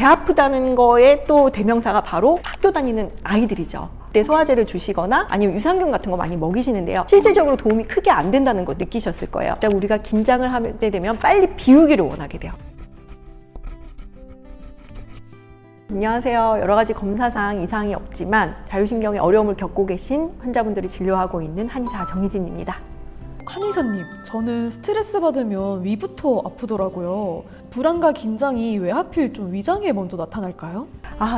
배 아프다는 거에 또 대명사가 바로 학교 다니는 아이들이죠. 때 소화제를 주시거나 아니면 유산균 같은 거 많이 먹이시는데요. 실질적으로 도움이 크게 안 된다는 거 느끼셨을 거예요. 우리가 긴장을 하게 되면 빨리 비우기를 원하게 돼요. 안녕하세요. 여러 가지 검사상 이상이 없지만 자율신경에 어려움을 겪고 계신 환자분들을 진료하고 있는 한의사 정희진입니다. 한의사님, 저는 스트레스 받으면 위부터 아프더라고요. 불안과 긴장이 왜 하필 좀 위장에 먼저 나타날까요?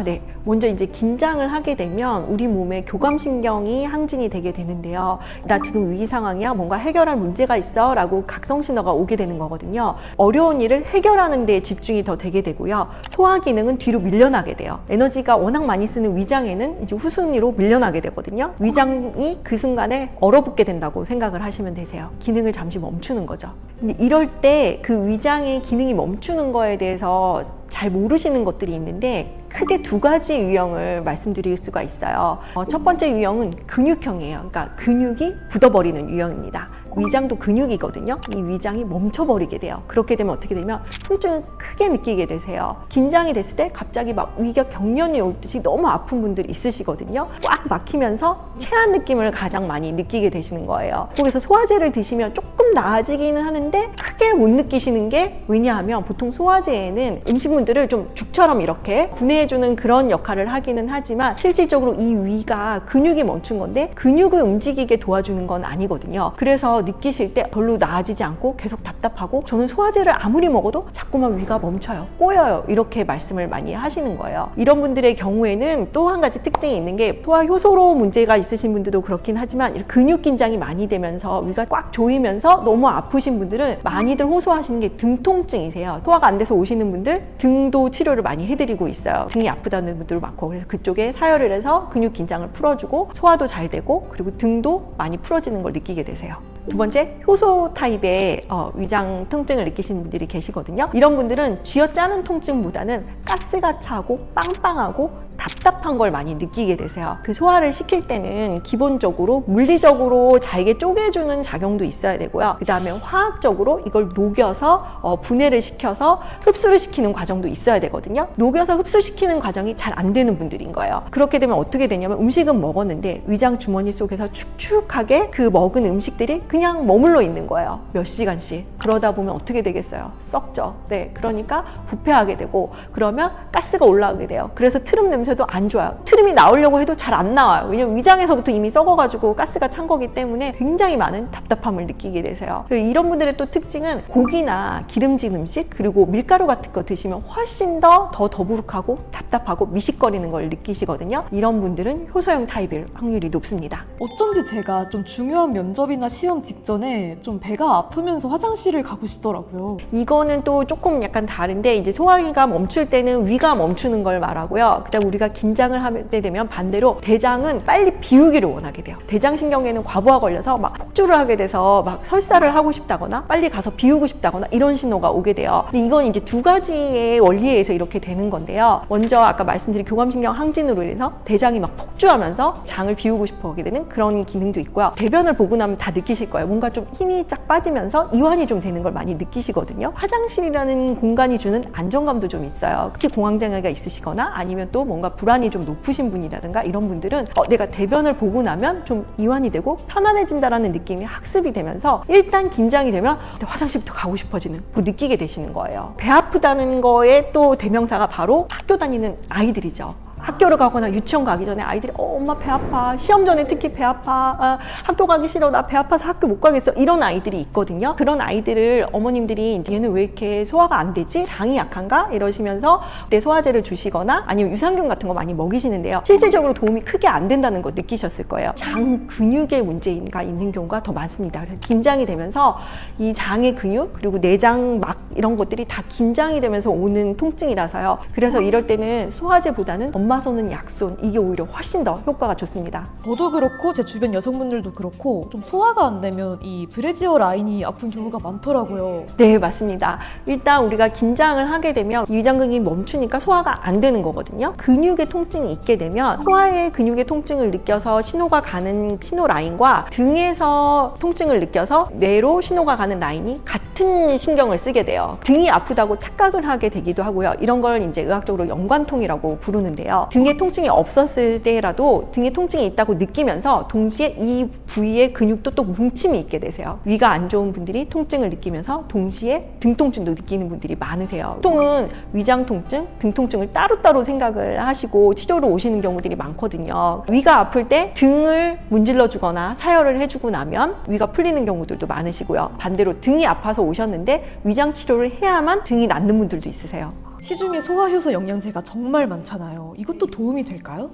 네. 먼저 이제 긴장을 하게 되면 우리 몸에 교감신경이 항진이 되게 되는데요. 나 지금 위기 상황이야. 뭔가 해결할 문제가 있어. 라고 각성신호가 오게 되는 거거든요. 어려운 일을 해결하는 데 집중이 더 되게 되고요. 소화 기능은 뒤로 밀려나게 돼요. 에너지가 워낙 많이 쓰는 위장에는 이제 후순위로 밀려나게 되거든요. 위장이 그 순간에 얼어붙게 된다고 생각을 하시면 되세요. 기능을 잠시 멈추는 거죠. 근데 이럴 때 그 위장의 기능이 멈추는 거에 대해서 잘 모르시는 것들이 있는데 크게 두 가지 유형을 말씀드릴 수가 있어요. 첫 번째 유형은 근육형이에요. 그러니까 근육이 굳어버리는 유형입니다. 위장도 근육이거든요. 이 위장이 멈춰버리게 돼요. 그렇게 되면 어떻게 되면 통증을 크게 느끼게 되세요. 긴장이 됐을 때 갑자기 막 위가 경련이 올 듯이 너무 아픈 분들이 있으시거든요. 꽉 막히면서 체한 느낌을 가장 많이 느끼게 되시는 거예요. 거기서 소화제를 드시면 조금 나아지기는 하는데 크게 못 느끼시는 게 왜냐하면 보통 소화제에는 음식물들을 좀 죽처럼 이렇게 분해해주는 그런 역할을 하기는 하지만 실질적으로 이 위가 근육이 멈춘 건데 근육을 움직이게 도와주는 건 아니거든요. 그래서 느끼실 때 별로 나아지지 않고 계속 답답하고 저는 소화제를 아무리 먹어도 자꾸만 위가 멈춰요, 꼬여요, 이렇게 말씀을 많이 하시는 거예요. 이런 분들의 경우에는 또 한 가지 특징이 있는 게 소화 효소로 문제가 있으신 분들도 그렇긴 하지만 근육 긴장이 많이 되면서 위가 꽉 조이면서 너무 아프신 분들은 많이들 호소하시는 게 등 통증이세요. 소화가 안 돼서 오시는 분들 등도 치료를 많이 해드리고 있어요. 등이 아프다는 분들 많고 그래서 그쪽에 사혈을 해서 근육 긴장을 풀어주고 소화도 잘 되고 그리고 등도 많이 풀어지는 걸 느끼게 되세요. 두 번째, 효소 타입의 위장 통증을 느끼시는 분들이 계시거든요. 이런 분들은 쥐어짜는 통증보다는 가스가 차고 빵빵하고 답답한 걸 많이 느끼게 되세요. 그 소화를 시킬 때는 기본적으로 물리적으로 잘게 쪼개주는 작용도 있어야 되고요. 그 다음에 화학적으로 이걸 녹여서 분해를 시켜서 흡수를 시키는 과정도 있어야 되거든요. 녹여서 흡수시키는 과정이 잘 안 되는 분들인 거예요. 그렇게 되면 어떻게 되냐면 음식은 먹었는데 위장 주머니 속에서 축축하게 그 먹은 음식들이 그냥 머물러 있는 거예요. 몇 시간씩. 그러다 보면 어떻게 되겠어요? 썩죠. 네, 그러니까 부패하게 되고 그러면 가스가 올라오게 돼요. 그래서 트름 냄새도 안 좋아요. 트림이 나오려고 해도 잘 안 나와요. 왜냐면 위장에서부터 이미 썩어가지고 가스가 찬 거기 때문에 굉장히 많은 답답함을 느끼게 되세요. 이런 분들의 또 특징은 고기나 기름진 음식 그리고 밀가루 같은 거 드시면 훨씬 더 더부룩하고 답답하고 미식거리는 걸 느끼시거든요. 이런 분들은 효소형 타입일 확률이 높습니다. 어쩐지 제가 좀 중요한 면접이나 시험 직전에 좀 배가 아프면서 화장실을 가고 싶더라고요. 이거는 또 조금 약간 다른데 이제 소화기가 멈출 때는 위가 멈추는 걸 말하고요. 그다음 우리가 긴장을 하게 되면 반대로 대장은 빨리 비우기를 원하게 돼요. 대장신경에는 과부하 걸려서 막 폭주를 하게 돼서 막 설사를 하고 싶다거나 빨리 가서 비우고 싶다거나 이런 신호가 오게 돼요. 근데 이건 이제 두 가지의 원리에 의해서 이렇게 되는 건데요. 먼저 아까 말씀드린 교감신경 항진으로 인해서 대장이 막 폭주하면서 장을 비우고 싶어 하게 되는 그런 기능도 있고요. 대변을 보고 나면 다 느끼실 거예요. 뭔가 좀 힘이 쫙 빠지면서 이완이 좀 되는 걸 많이 느끼시거든요. 화장실이라는 공간이 주는 안정감도 좀 있어요. 특히 공황장애가 있으시거나 아니면 또 뭔가 불안이 좀 높으신 분이라든가 이런 분들은 내가 대변을 보고 나면 좀 이완이 되고 편안해진다라는 느낌이 학습이 되면서 일단 긴장이 되면 화장실부터 가고 싶어지는 그 느끼게 되시는 거예요. 배 아프다는 거에 또 대명사가 바로 학교 다니는 아이들이죠. 학교를 가거나 유치원 가기 전에 아이들이 엄마 배 아파, 시험 전에 특히 배 아파, 학교 가기 싫어, 나 배 아파서 학교 못 가겠어, 이런 아이들이 있거든요. 그런 아이들을 어머님들이 얘는 왜 이렇게 소화가 안 되지? 장이 약한가? 이러시면서 내 소화제를 주시거나 아니면 유산균 같은 거 많이 먹이시는데요. 실질적으로 도움이 크게 안 된다는 거 느끼셨을 거예요. 장 근육에 문제가 있는 경우가 더 많습니다. 그래서 긴장이 되면서 이 장의 근육 그리고 내장 막 이런 것들이 다 긴장이 되면서 오는 통증이라서요. 그래서 이럴 때는 소화제보다는 엄마 손 돌아서는 약손, 이게 오히려 훨씬 더 효과가 좋습니다. 저도 그렇고 제 주변 여성분들도 그렇고 좀 소화가 안 되면 이 브래지어 라인이 아픈 경우가 많더라고요. 네, 맞습니다. 일단 우리가 긴장을 하게 되면 위장근이 멈추니까 소화가 안 되는 거거든요. 근육의 통증이 있게 되면 소화의 근육의 통증을 느껴서 신호가 가는 신호 라인과 등에서 통증을 느껴서 뇌로 신호가 가는 라인이 같은 신경을 쓰게 돼요. 등이 아프다고 착각을 하게 되기도 하고요. 이런 걸 이제 의학적으로 연관통이라고 부르는데요. 등에 통증이 없었을 때라도 등에 통증이 있다고 느끼면서 동시에 이 부위의 근육도 또 뭉침이 있게 되세요. 위가 안 좋은 분들이 통증을 느끼면서 동시에 등 통증도 느끼는 분들이 많으세요. 보통은 위장 통증, 등 통증을 따로따로 생각을 하시고 치료로 오시는 경우들이 많거든요. 위가 아플 때 등을 문질러 주거나 사열을 해주고 나면 위가 풀리는 경우들도 많으시고요. 반대로 등이 아파서 오셨는데 위장 치료를 해야만 등이 낫는 분들도 있으세요. 시중에 소화효소 영양제가 정말 많잖아요. 이것도 도움이 될까요?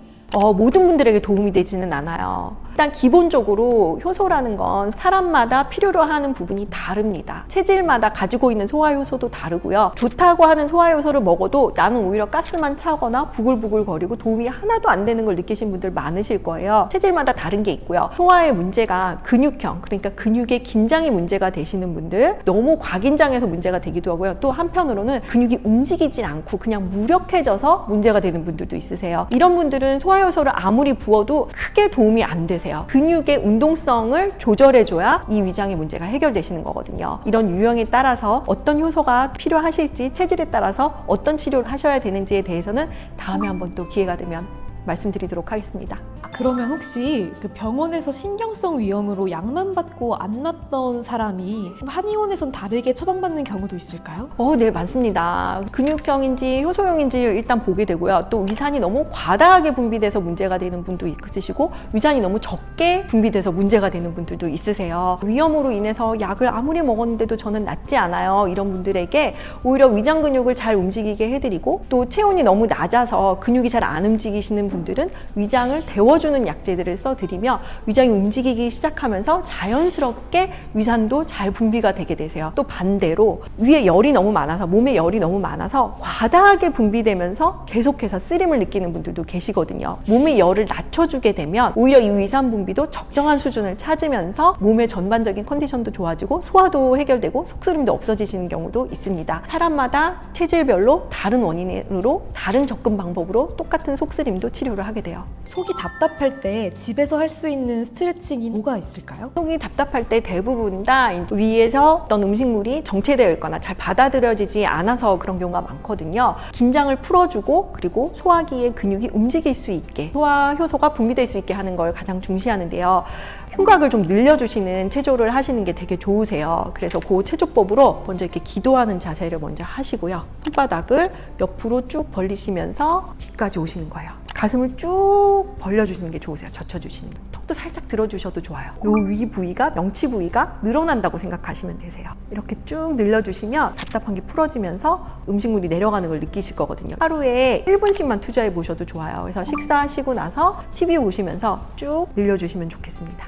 모든 분들에게 도움이 되지는 않아요. 일단 기본적으로 효소라는 건 사람마다 필요로 하는 부분이 다릅니다. 체질마다 가지고 있는 소화효소도 다르고요. 좋다고 하는 소화효소를 먹어도 나는 오히려 가스만 차거나 부글부글 거리고 도움이 하나도 안 되는 걸 느끼신 분들 많으실 거예요. 체질마다 다른 게 있고요. 소화의 문제가 근육형, 그러니까 근육의 긴장이 문제가 되시는 분들, 너무 과긴장해서 문제가 되기도 하고요. 또 한편으로는 근육이 움직이진 않고 그냥 무력해져서 문제가 되는 분들도 있으세요. 이런 분들은 소화효소를 아무리 부어도 크게 도움이 안 되세요. 근육의 운동성을 조절해줘야 이 위장의 문제가 해결되시는 거거든요. 이런 유형에 따라서 어떤 효소가 필요하실지, 체질에 따라서 어떤 치료를 하셔야 되는지에 대해서는 다음에 한번 또 기회가 되면 말씀드리도록 하겠습니다. 그러면 혹시 그 병원에서 신경성 위염으로 약만 받고 안 낫던 사람이 한의원에선 다르게 처방받는 경우도 있을까요? 네, 많습니다. 근육형인지 효소형인지 일단 보게 되고요. 또 위산이 너무 과다하게 분비돼서 문제가 되는 분도 있으시고 위산이 너무 적게 분비돼서 문제가 되는 분들도 있으세요. 위염으로 인해서 약을 아무리 먹었는데도 저는 낫지 않아요. 이런 분들에게 오히려 위장 근육을 잘 움직이게 해드리고 또 체온이 너무 낮아서 근육이 잘 안 움직이시는 분들은 위장을 데워주는 약재들을 써드리며 위장이 움직이기 시작하면서 자연스럽게 위산도 잘 분비가 되게 되세요. 또 반대로 위에 열이 너무 많아서 몸에 열이 너무 많아서 과다하게 분비되면서 계속해서 쓰림을 느끼는 분들도 계시거든요. 몸의 열을 낮춰주게 되면 오히려 이 위산 분비도 적정한 수준을 찾으면서 몸의 전반적인 컨디션도 좋아지고 소화도 해결되고 속쓰림도 없어지시는 경우도 있습니다. 사람마다 체질별로 다른 원인으로 다른 접근 방법으로 똑같은 속쓰림도 치료를 하게 돼요. 속이 답답할 때 집에서 할 수 있는 스트레칭이 뭐가 있을까요? 속이 답답할 때 대부분 다 위에서 어떤 음식물이 정체되어 있거나 잘 받아들여지지 않아서 그런 경우가 많거든요. 긴장을 풀어주고 그리고 소화기의 근육이 움직일 수 있게 소화 효소가 분비될 수 있게 하는 걸 가장 중시하는데요. 흉곽을 좀 늘려주시는 체조를 하시는 게 되게 좋으세요. 그래서 그 체조법으로 먼저 이렇게 기도하는 자세를 먼저 하시고요. 손바닥을 옆으로 쭉 벌리시면서 뒤까지 오시는 거예요. 가슴을 쭉 벌려주시는 게 좋으세요. 젖혀주시는 거. 턱도 살짝 들어주셔도 좋아요. 요 위 부위가, 명치 부위가 늘어난다고 생각하시면 되세요. 이렇게 쭉 늘려주시면 답답한 게 풀어지면서 음식물이 내려가는 걸 느끼실 거거든요. 하루에 1분씩만 투자해 보셔도 좋아요. 그래서 식사하시고 나서 TV 보시면서 쭉 늘려주시면 좋겠습니다.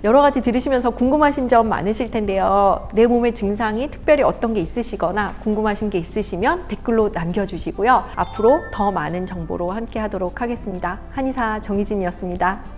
여러 가지 들으시면서 궁금하신 점 많으실 텐데요. 내 몸의 증상이 특별히 어떤 게 있으시거나 궁금하신 게 있으시면 댓글로 남겨주시고요. 앞으로 더 많은 정보로 함께 하도록 하겠습니다. 한의사 정희진이었습니다.